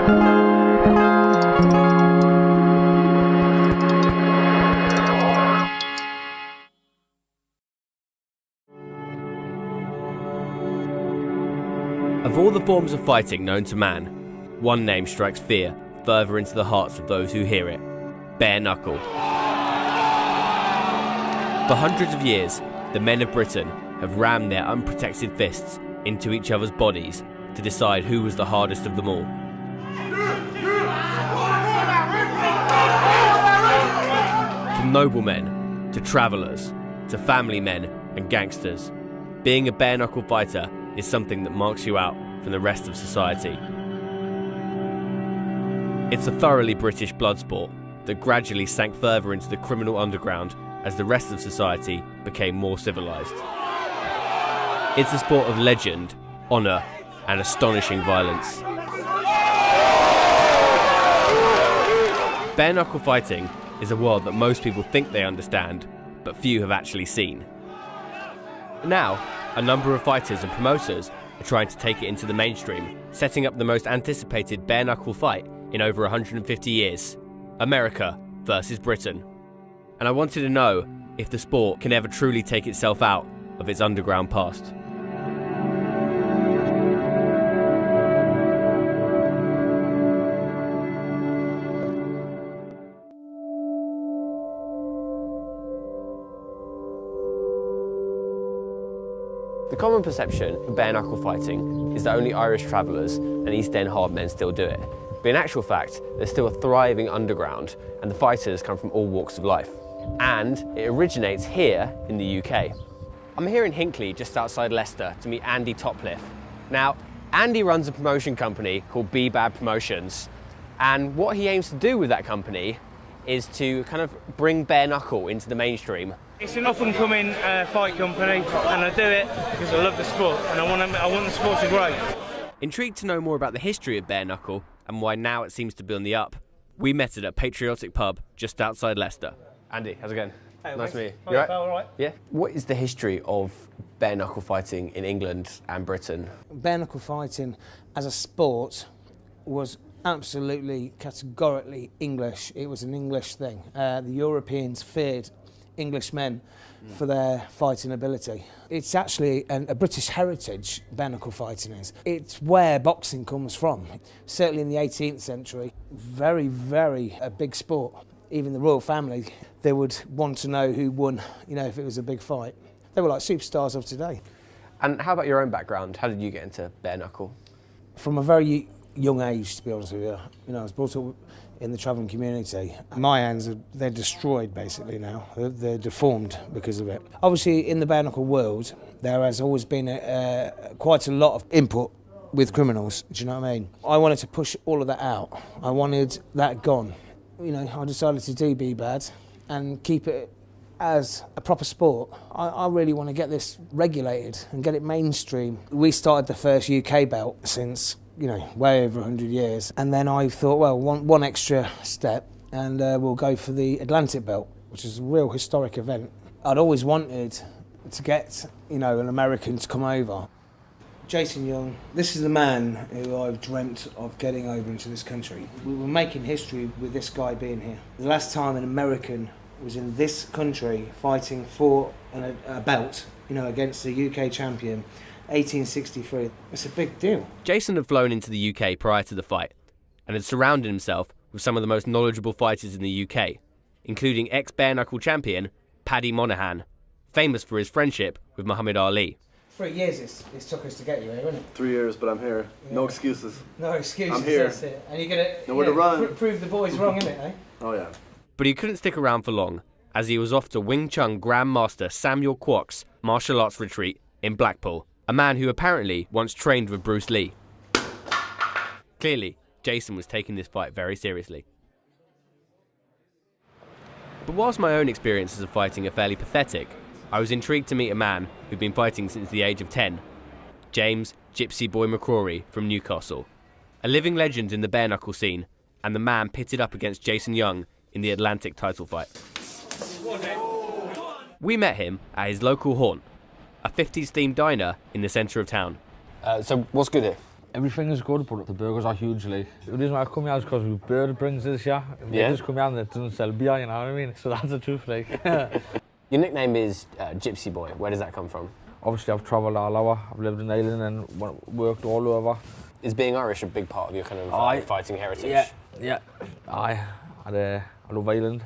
Of all the forms of fighting known to man, one name strikes fear further into the hearts of those who hear it: bare knuckle. For hundreds of years, the men of Britain have rammed their unprotected fists into each other's bodies to decide who was the hardest of them all. From noblemen to travellers to family men and gangsters, being a bare knuckle fighter is something that marks you out from the rest of society. It's a thoroughly British blood sport that gradually sank further into the criminal underground as the rest of society became more civilised. It's a sport of legend, honour and astonishing violence. Bare knuckle fighting is a world that most people think they understand, but few have actually seen. Now, a number of fighters and promoters are trying to take it into the mainstream, setting up the most anticipated bare knuckle fight in over 150 years: America versus Britain. And I wanted to know if the sport can ever truly take itself out of its underground past. The common perception of bare knuckle fighting is that only Irish travellers and East End hard men still do it. But in actual fact, there's still a thriving underground, and the fighters come from all walks of life. And it originates here in the UK. I'm here in Hinckley, just outside Leicester, to meet Andy Topliff. Now, Andy runs a promotion company called Bad Promotions, and what he aims to do with that company is to kind of bring bare knuckle into the mainstream. It's an up-and-coming fight company, and I do it because I love the sport and I want the sport to grow. Intrigued to know more about the history of bare knuckle and why now it seems to be on the up, we met at a patriotic pub just outside Leicester. Andy, how's it going? Hey, nice to meet you. You right? All right? Yeah. What is the history of bare knuckle fighting in England and Britain? Bare knuckle fighting as a sport was absolutely categorically English. It was an English thing. The Europeans feared Englishmen for their fighting ability. It's actually a British heritage, bare knuckle fighting is. It's where boxing comes from. Certainly in the 18th century, very, very a big sport. Even the royal family, they would want to know who won, you know, if it was a big fight. They were like superstars of today. And how about your own background? How did you get into bare knuckle? From a very young age, to be honest with you. You know, I was brought up in the travelling community. My hands, they're destroyed basically now. They're deformed because of it. Obviously, in the bare knuckle world, there has always been quite a lot of input with criminals, do you know what I mean? I wanted to push all of that out. I wanted that gone. You know, I decided to do BBAD and keep it as a proper sport. I really want to get this regulated and get it mainstream. We started the first UK belt since, you know, way over 100 years. And then I thought, well, one extra step and we'll go for the Atlantic belt, which is a real historic event. I'd always wanted to get, you know, an American to come over. Jason Young, this is the man who I've dreamt of getting over into this country. We were making history with this guy being here. The last time an American was in this country fighting for a belt, you know, against the UK champion, 1863. It's a big deal. Jason had flown into the UK prior to the fight and had surrounded himself with some of the most knowledgeable fighters in the UK, including ex-bare knuckle champion Paddy Monaghan, famous for his friendship with Muhammad Ali. 3 years it's took us to get you here, isn't it? 3 years, but I'm here. Yeah. No excuses. No excuses, I'm here. That's it. And you're going to nowhere to run. Prove the boys wrong, innit, eh? Oh, yeah. But he couldn't stick around for long, as he was off to Wing Chun Grandmaster Samuel Kwok's martial arts retreat in Blackpool, a man who apparently once trained with Bruce Lee. Clearly, Jason was taking this fight very seriously. But whilst my own experiences of fighting are fairly pathetic, I was intrigued to meet a man who'd been fighting since the age of 10, James Gypsy Boy McCrory from Newcastle, a living legend in the bare knuckle scene, and the man pitted up against Jason Young in the Atlantic title fight. We met him at his local haunt, a 50s themed diner in the centre of town. So what's good here? Everything is good, but the burgers are huge. Like, the reason why I come here is because Bird brings this, yeah. They just come here and it doesn't sell beer, you know what I mean? So that's the truth, like. Your nickname is Gypsy Boy. Where does that come from? Obviously, I've travelled all over. I've lived in Ireland and worked all over. Is being Irish a big part of your kind of fighting heritage? Yeah. I love Ireland.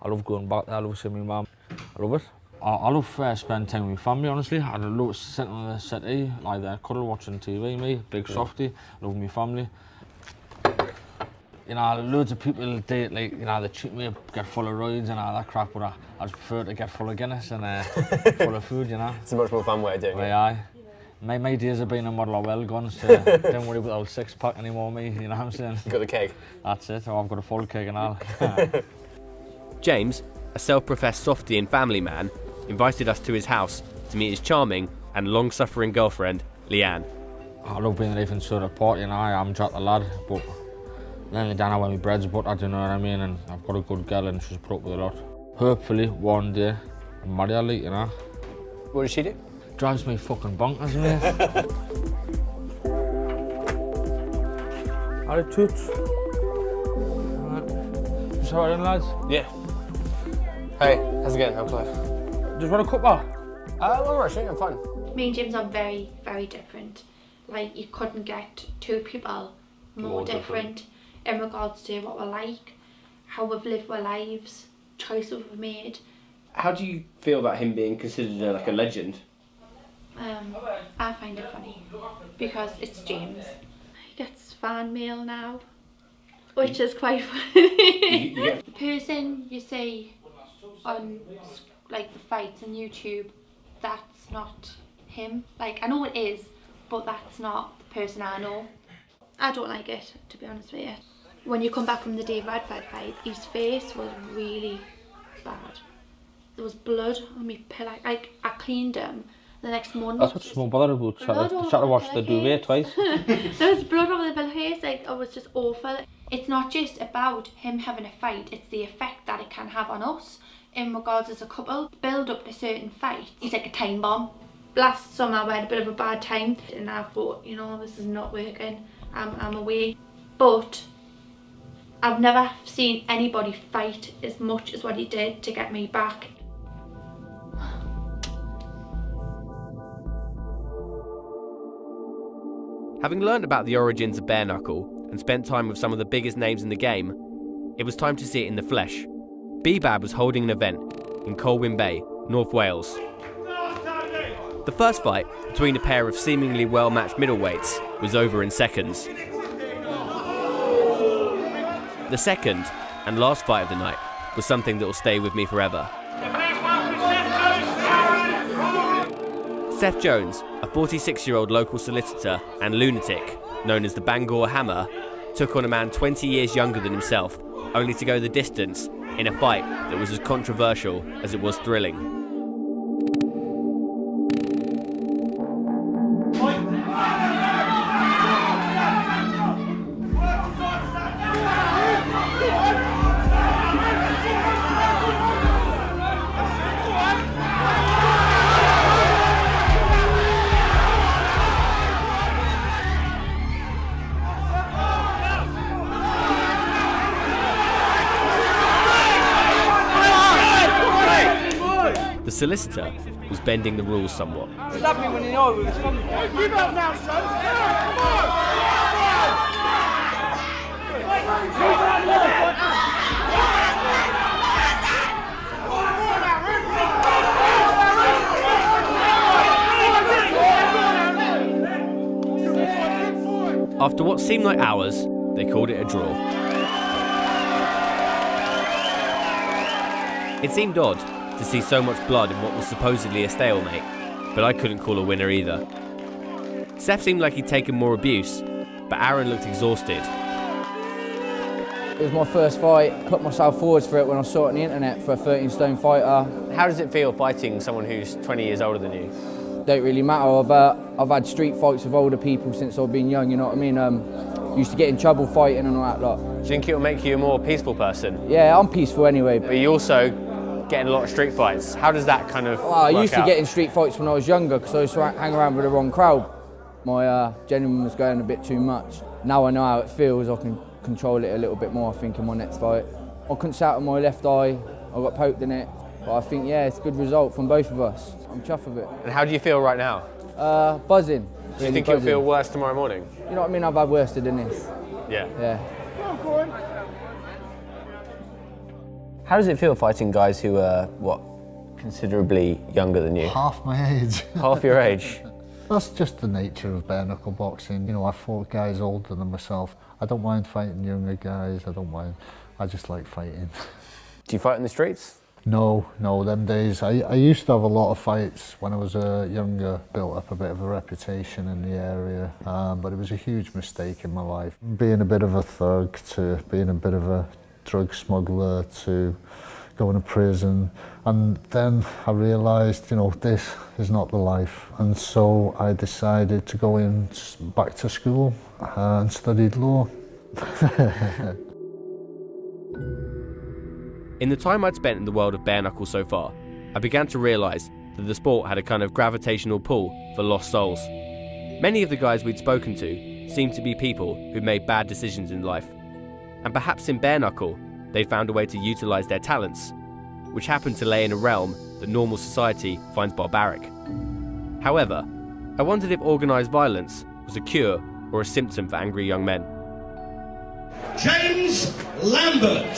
I love going back there. I love seeing my mum. I love it. I love spending time with my family, honestly. I love sitting on the settee, like there, cuddle, watching TV, me, big softie. I love my family. You know, loads of people, they, like, you know, they treat me, get full of rides and all that crap, but I just prefer to get full of Guinness and full of food, you know. It's a much more fun way of doing it. Aye. My days have been a model of well gone, so don't worry about the old six-pack anymore, me, you know what I'm saying? You got the keg? That's it, I've got a full keg and all. James, a self-professed softie and family man, invited us to his house to meet his charming and long-suffering girlfriend, Leanne. I love being living sort of part, you know, I'm Jack the lad, but then I don't know where my bread's buttered, you know what I mean, and I've got a good girl and she's put up with a lot. Hopefully, one day, I'll marry her, like, you know. What does she do? Drives me fucking bonkers, mate. Are it toots? Just how it in, lads? Yeah. Hey, how's it going? How's life? Just want a cuppa? Well, actually, I'm fine. Me and James are very, very different. Like, you couldn't get two people more different in regards to what we're like, how we've lived our lives, choices we've made. How do you feel about him being considered like a legend? I find it funny because it's James. He gets fan mail now, which is quite funny. The person you see on like the fights on YouTube, that's not him. Like, I know it is, but that's not the person I know. I don't like it, to be honest with you. When you come back from the Dave Radford fight, his face was really bad. There was blood on me pillow. Like, I cleaned him the next morning. That's what's more bothered about. Try to wash the duvet twice. There was blood over the pillowcase, like, it was just awful. It's not just about him having a fight, it's the effect that it can have on us in regards as a couple. Build up to a certain fight, he's like a time bomb. Last summer I had a bit of a bad time and I thought, you know, this is not working, I'm away. But I've never seen anybody fight as much as what he did to get me back. Having learned about the origins of bare knuckle and spent time with some of the biggest names in the game, it was time to see it in the flesh. BBAB was holding an event in Colwyn Bay, North Wales. The first fight between a pair of seemingly well-matched middleweights was over in seconds. The second and last fight of the night was something that will stay with me forever. Seth Jones, a 46-year-old local solicitor and lunatic known as the Bangor Hammer, took on a man 20 years younger than himself, only to go the distance in a fight that was as controversial as it was thrilling. The solicitor was bending the rules somewhat. Stab me when you know it was fun. Keep up now, son. After what seemed like hours, they called it a draw. It seemed odd to see so much blood in what was supposedly a stalemate, but I couldn't call a winner either. Seth seemed like he'd taken more abuse, but Aaron looked exhausted. It was my first fight, put myself forwards for it when I saw it on the internet for a 13-stone fighter. How does it feel fighting someone who's 20 years older than you? Don't really matter, I've had street fights with older people since I've been young, you know what I mean? Used to get in trouble fighting and all that lot. Do you think it'll make you a more peaceful person? Yeah, I'm peaceful anyway. But you also get in a lot of street fights. How does that kind of I used to out? get in street fights when I was younger because I used to hang around with the wrong crowd. My adrenaline was going a bit too much. Now I know how it feels, I can control it a little bit more, I think, in my next fight. I couldn't shout with my left eye, I got poked in it, but I think, yeah, it's a good result from both of us. I'm chuffed with it. And how do you feel right now? Buzzing. Do you think you'll feel worse tomorrow morning? You know what I mean? I've had worse than this. Yeah. Yeah. How does it feel fighting guys who are, what, considerably younger than you? Half my age. Half your age? That's just the nature of bare knuckle boxing. You know, I fought guys older than myself. I don't mind fighting younger guys, I don't mind. I just like fighting. Do you fight in the streets? No, them days. I used to have a lot of fights when I was younger, built up a bit of a reputation in the area, but it was a huge mistake in my life. Being a bit of a thug to being a bit of a drug smuggler to going to prison, and then I realised, you know, this is not the life, and so I decided to go back to school and studied law. In the time I'd spent in the world of bare knuckle so far, I began to realise that the sport had a kind of gravitational pull for lost souls. Many of the guys we'd spoken to seemed to be people who'd made bad decisions in life, and perhaps in bare knuckle they'd found a way to utilise their talents, which happened to lay in a realm that normal society finds barbaric. However, I wondered if organised violence was a cure or a symptom for angry young men. James Lambert.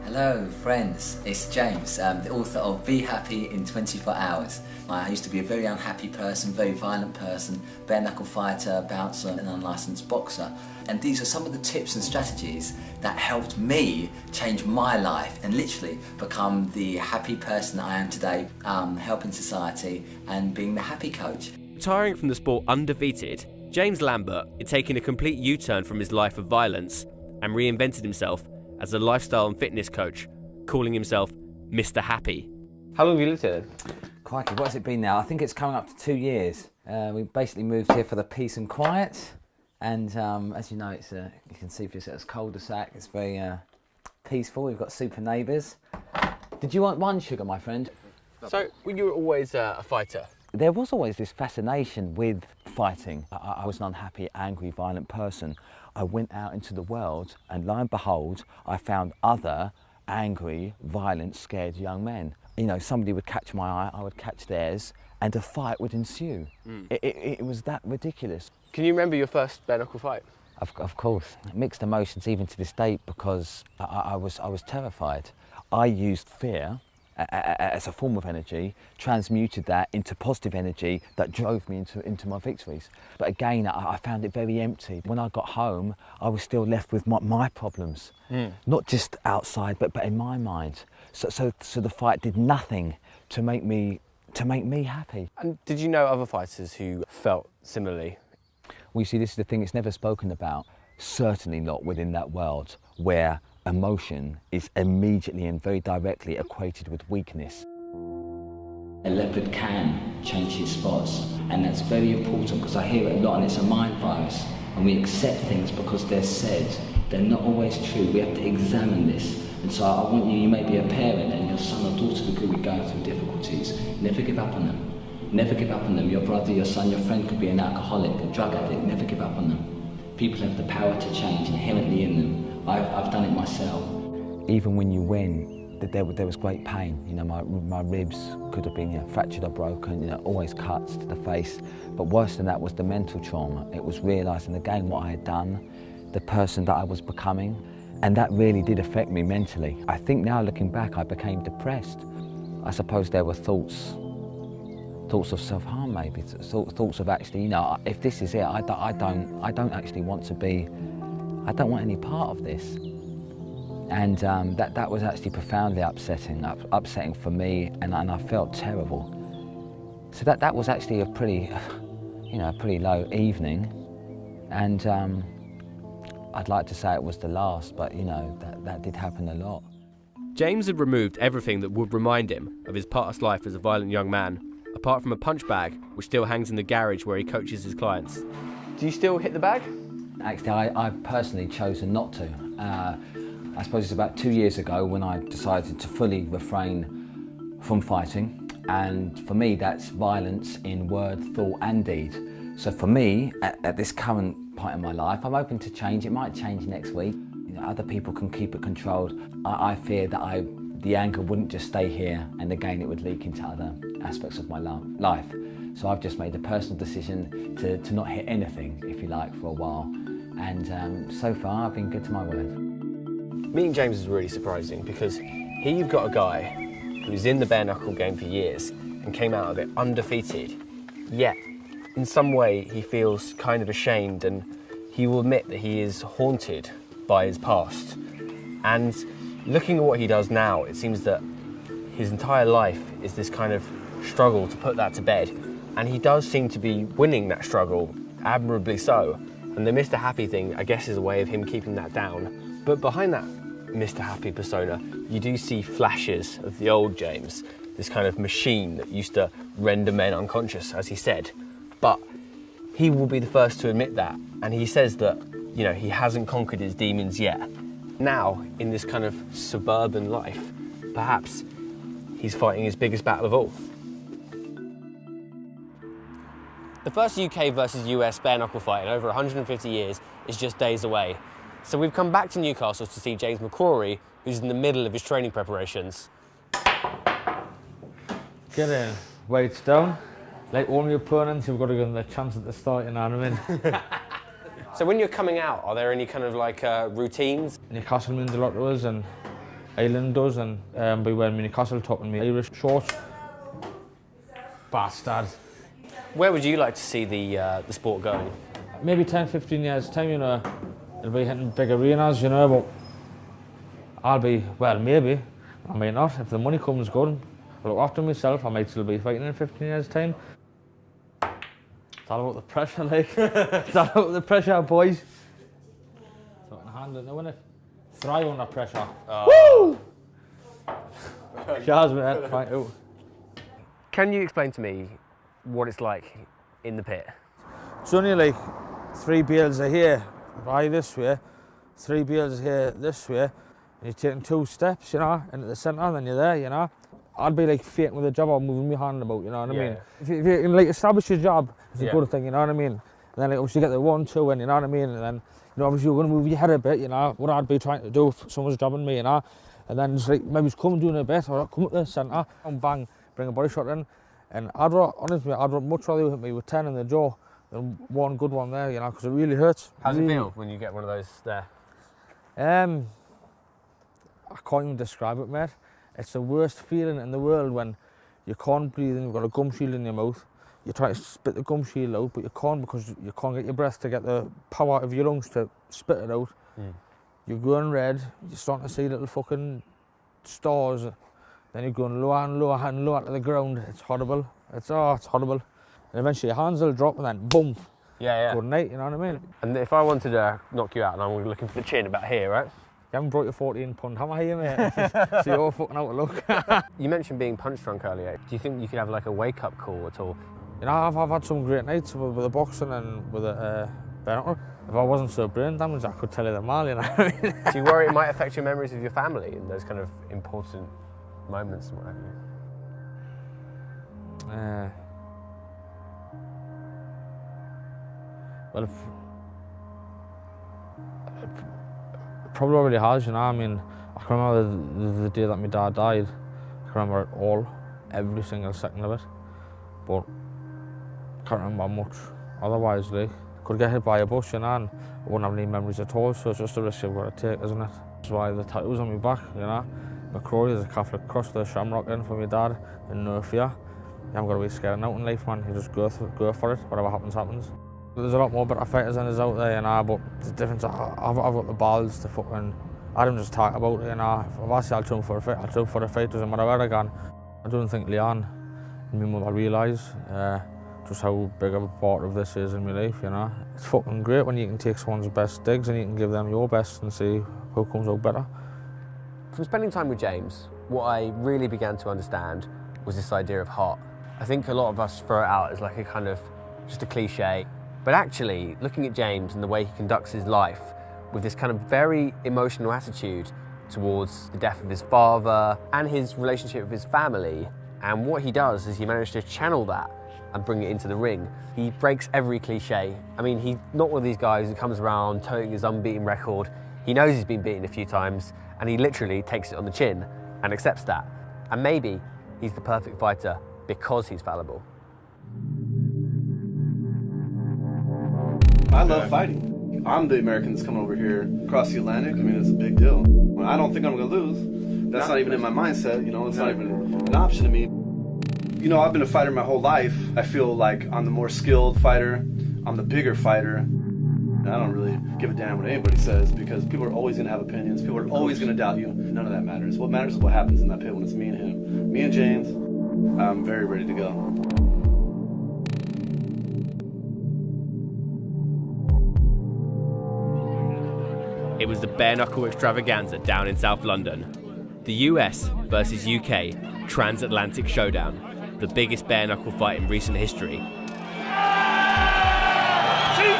Hello friends, it's James, the author of Be Happy in 24 Hours. I used to be a very unhappy person, very violent person, bare knuckle fighter, bouncer and unlicensed boxer. And these are some of the tips and strategies that helped me change my life and literally become the happy person I am today, helping society and being the happy coach. Retiring from the sport undefeated, James Lambert had taken a complete U-turn from his life of violence and reinvented himself as a lifestyle and fitness coach, calling himself Mr. Happy. How long have you lived here then? Crikey, what has it been now? I think it's coming up to 2 years. We basically moved here for the peace and quiet, and as you know, it's you can see for yourself, it's cul-de-sac. It's very peaceful. We've got super neighbours. Did you want one sugar, my friend? So, you were always a fighter? There was always this fascination with fighting. I was an unhappy, angry, violent person. I went out into the world, and lo and behold, I found other angry, violent, scared young men. You know, somebody would catch my eye, I would catch theirs, and a fight would ensue. It was that ridiculous. Can you remember your first bare knuckle fight? Of course. Mixed emotions even to this day, because I was terrified. I used fear as a form of energy, transmuted that into positive energy that drove me into my victories. But again, I found it very empty. When I got home, I was still left with my problems, not just outside, but in my mind. So the fight did nothing to make me happy. And did you know other fighters who felt similarly? Well, you see, this is the thing, it's never spoken about, certainly not within that world where emotion is immediately and very directly equated with weakness. A leopard can change his spots, and that's very important because I hear it a lot, and it's a mind virus, and we accept things because they're said. They're not always true. We have to examine this. And so I want you may be a parent and your son or daughter could be going through difficulties. Never give up on them. Never give up on them. Your brother, your son, your friend could be an alcoholic, a drug addict. Never give up on them. People have the power to change inherently in them. I've done it myself. Even when you win, there was great pain. You know, my ribs could have been fractured or broken, always cuts to the face. But worse than that was the mental trauma. It was realising again what I had done, the person that I was becoming, and that really did affect me mentally. I think now looking back, I became depressed. I suppose there were thoughts of self-harm maybe, thoughts of actually, if this is it, I don't actually want to be, I don't want any part of this. And that was actually profoundly upsetting for me, and I felt terrible. So that was actually a pretty, pretty low evening, and I'd like to say it was the last, but that did happen a lot. James had removed everything that would remind him of his past life as a violent young man, apart from a punch bag which still hangs in the garage where he coaches his clients. Do you still hit the bag? Actually, I've personally chosen not to. I suppose it's about 2 years ago when I decided to fully refrain from fighting, and for me that's violence in word, thought and deed. So for me, at this current point in my life, I'm open to change. It might change next week. You know, other people can keep it controlled. I fear that the anger wouldn't just stay here, and again it would leak into other aspects of my life. So I've just made a personal decision to not hit anything, if you like, for a while. And so far I've been good to my word. Meeting James is really surprising because here you've got a guy who's in the bare knuckle game for years and came out of it undefeated, yet in some way he feels kind of ashamed, and he will admit that he is haunted by his past. And looking at what he does now, it seems that his entire life is this kind of struggle to put that to bed, and he does seem to be winning that struggle, admirably so. And the Mr. Happy thing, I guess, is a way of him keeping that down. But behind that Mr. Happy persona, you do see flashes of the old James, this kind of machine that used to render men unconscious, as he said. But he will be the first to admit that, and he says that, you know, he hasn't conquered his demons yet. Now, in this kind of suburban life, perhaps he's fighting his biggest battle of all. The first UK versus US bare knuckle fight in over 150 years is just days away. So we've come back to Newcastle to see James McCrory, who's in the middle of his training preparations. Get in, weights down. Like all your opponents, you've got to give them the chance at the start, you know what I mean? So when you're coming out, are there any kind of like routines? Newcastle means a lot to us, and Ireland does, and by when Newcastle talking me Irish shorts. Bastard. Where would you like to see the sport going? Maybe 10, 15 years time, you know, it'll be hitting big arenas, you know, but I'll be, well, maybe, I may not. If the money comes good, I'll look after myself, I might still be fighting in 15 years time. It's all about the pressure, like. It's all about the pressure, boys. So I can handle it now, innit? Thrive under pressure. Woo! Cheers, mate. Right out. Can you explain to me what it's like in the pit? It's only like 3 bales are here, right this way, 3 bales are here this way, and you're taking 2 steps, you know, into the centre, and then you're there, you know. I'd be like faking with a job or moving my hand about, you know what I mean? If you can like establish your job, it's a good thing, you know what I mean? And then like, obviously you get the 1, 2 and you know what I mean? And then, you know, obviously you're going to move your head a bit, you know, what I'd be trying to do if someone's jobbing me, you know? And then just like, maybe just come and do a bit, or come up to the centre, and bang, bring a body shot in. And honestly, I'd much rather hit me with 10 in the jaw than 1 good one there, you know, because it really hurts. How's it feel when you get one of those there? I can't even describe it, mate. It's the worst feeling in the world when you can't breathe and you've got a gum shield in your mouth. You try to spit the gum shield out, but you can't because you can't get your breath to get the power of your lungs to spit it out. You're going red, you're starting to see little fucking stars. Then you're going lower and lower and lower to the ground. It's horrible. It's horrible. And eventually your hands will drop and then boom. Good night, you know what I mean? And if I wanted to knock you out and I'm looking for the chin about here, right? You haven't brought your 14-pound hammer here, mate. So you're all fucking out of luck. You mentioned being punch drunk earlier. Do you think you could have like a wake-up call at all? You know, I've had some great nights with the boxing and with the bare knuckle. If I wasn't so brain damaged, I could tell you them all, you know what I mean? Do you worry it might affect your memories of your family in those kind of important moments and what have you? Well, it probably already has, you know. I mean, I can remember the day that my dad died. I can remember it all, every single second of it. But I can't remember much otherwise, like. Could get hit by a bus, you know, and I wouldn't have any memories at all, so it's just a risk you've got to take, isn't it? That's why the tattoos on my back, you know. McCrory is a Catholic cross, the shamrock in for my dad, and no fear. You haven't got to be scared out in life, man. You just go for it, whatever happens, happens. There's a lot more better fighters than us out there, you know, but the difference, I've got the balls to fucking, I don't just talk about it, you know. If I say I'll train for a fight, I'll train for a fight, doesn't matter where I go. I don't think Leon and my mum will realise just how big of a part of this is in my life, you know. It's fucking great when you can take someone's best digs and you can give them your best and see who comes out better. From spending time with James, what I really began to understand was this idea of heart. I think a lot of us throw it out as like a kind of, just a cliche. But actually, looking at James and the way he conducts his life with this kind of very emotional attitude, towards the death of his father and his relationship with his family. And what he does is he managed to channel that and bring it into the ring. He breaks every cliche. I mean, he's not one of these guys who comes around toting his unbeaten record. He knows he's been beaten a few times, and he literally takes it on the chin and accepts that. And maybe he's the perfect fighter because he's fallible. I love fighting. I'm the American that's coming over here across the Atlantic. I mean, it's a big deal. I don't think I'm going to lose. That's not even in my mindset, you know, it's not even an option to me. You know, I've been a fighter my whole life. I feel like I'm the more skilled fighter. I'm the bigger fighter. And I don't really give a damn what anybody says because people are always going to have opinions. People are always going to doubt you. None of that matters. What matters is what happens in that pit when it's me and him. Me and James, I'm very ready to go. It was the bare knuckle extravaganza down in South London. The US versus UK transatlantic showdown, the biggest bare knuckle fight in recent history. 2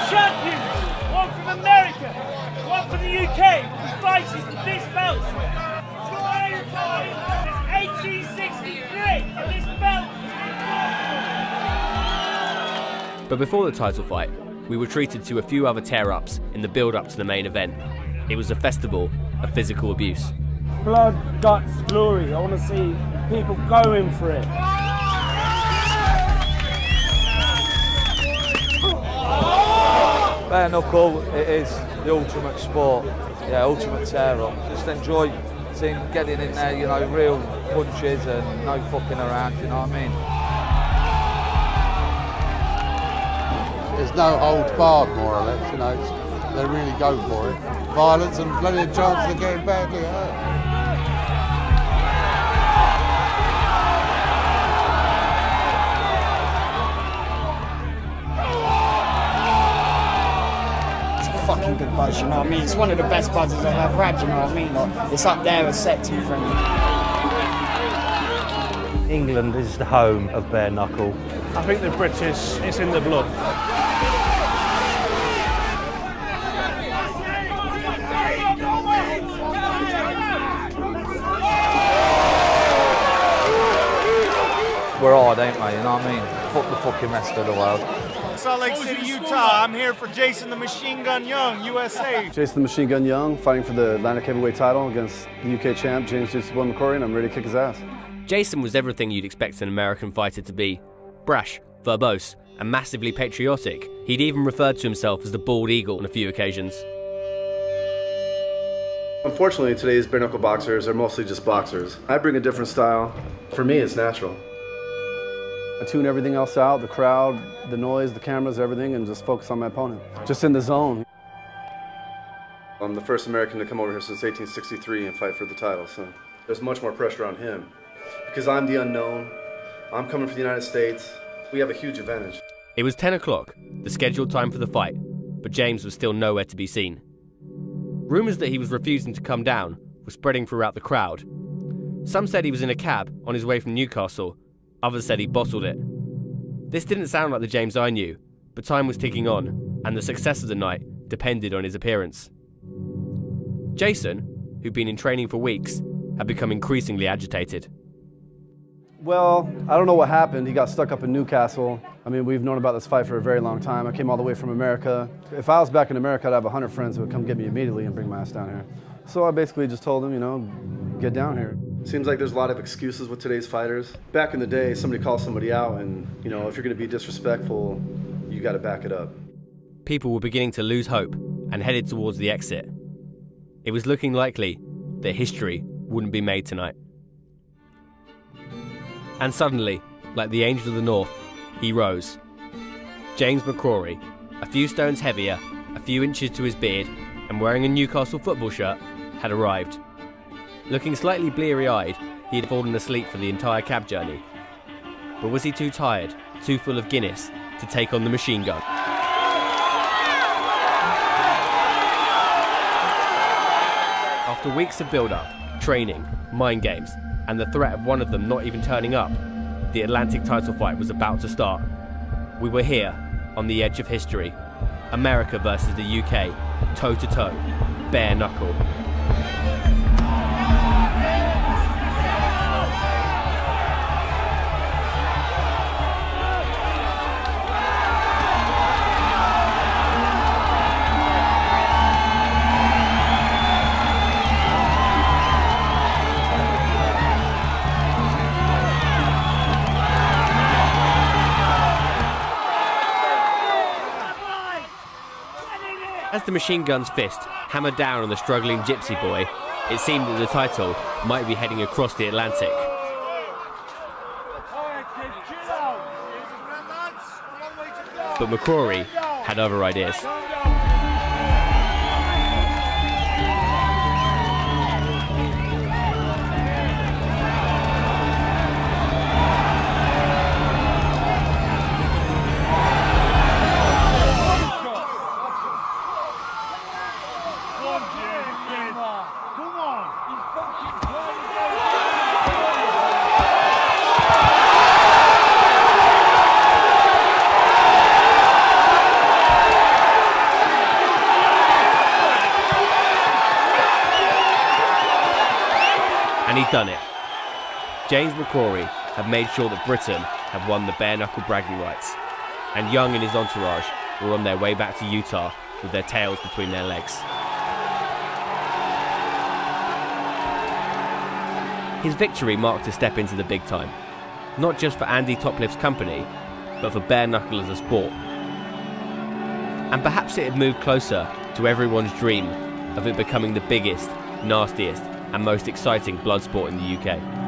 champions, one from America, one from the UK, who fights for this belt. It's 1863, and this belt. But before the title fight, we were treated to a few other tear-ups in the build-up to the main event. It was a festival of physical abuse. Blood, guts, glory. I want to see people going for it. Bare knuckle, it is the ultimate sport. Yeah, ultimate tear-up. Just enjoy seeing getting in there, you know, real punches and no fucking around, you know what I mean? There's no holds barred, more or less, you know. They really go for it. Violence and plenty of chances of getting badly hurt. It's a fucking good buzz, you know what I mean? It's one of the best buzzes I've ever had, you know what I mean? Like, it's up there with sexy for me. England is the home of bare knuckle. I think the British, it's in the blood. We're hard, ain't we, you know what I mean? Fuck the fucking rest of the world. Salt Lake City, Utah. I'm here for Jason the Machine Gun Young, USA. Jason the Machine Gun Young, fighting for the Atlantic Heavyweight title against the UK champ, James Boy McCrory, and I'm ready to kick his ass. Jason was everything you'd expect an American fighter to be. Brash, verbose, and massively patriotic. He'd even referred to himself as the bald eagle on a few occasions. Unfortunately, today's bare knuckle boxers are mostly just boxers. I bring a different style. For me, it's natural. I tune everything else out, the crowd, the noise, the cameras, everything, and just focus on my opponent. Just in the zone. I'm the first American to come over here since 1863 and fight for the title, so there's much more pressure on him. Because I'm the unknown, I'm coming for the United States, we have a huge advantage. It was 10 o'clock, the scheduled time for the fight, but James was still nowhere to be seen. Rumours that he was refusing to come down were spreading throughout the crowd. Some said he was in a cab on his way from Newcastle, others said he bottled it. This didn't sound like the James I knew, but time was ticking on, and the success of the night depended on his appearance. Jason, who'd been in training for weeks, had become increasingly agitated. Well, I don't know what happened. He got stuck up in Newcastle. I mean, we've known about this fight for a very long time. I came all the way from America. If I was back in America, I'd have 100 friends who would come get me immediately and bring my ass down here. So I basically just told him, you know, get down here. Seems like there's a lot of excuses with today's fighters. Back in the day, somebody calls somebody out and, you know, if you're going to be disrespectful, you got to back it up. People were beginning to lose hope and headed towards the exit. It was looking likely that history wouldn't be made tonight. And suddenly, like the angel of the north, he rose. James McCrory, a few stones heavier, a few inches to his beard, and wearing a Newcastle football shirt, had arrived. Looking slightly bleary-eyed, he had fallen asleep for the entire cab journey. But was he too tired, too full of Guinness, to take on the machine gun? After weeks of build-up, training, mind games, and the threat of one of them not even turning up, the Atlantic title fight was about to start. We were here, on the edge of history. America versus the UK, toe-to-toe, bare knuckle. the machine gun's fist hammered down on the struggling gypsy boy, it seemed that the title might be heading across the Atlantic. But McCrory had other ideas. And he'd done it. James McCrory had made sure that Britain had won the bare-knuckle bragging rights, and Young and his entourage were on their way back to Utah with their tails between their legs. His victory marked a step into the big time, not just for Andy Topliffe's company, but for bare-knuckle as a sport. And perhaps it had moved closer to everyone's dream of it becoming the biggest, nastiest, and most exciting blood sport in the UK.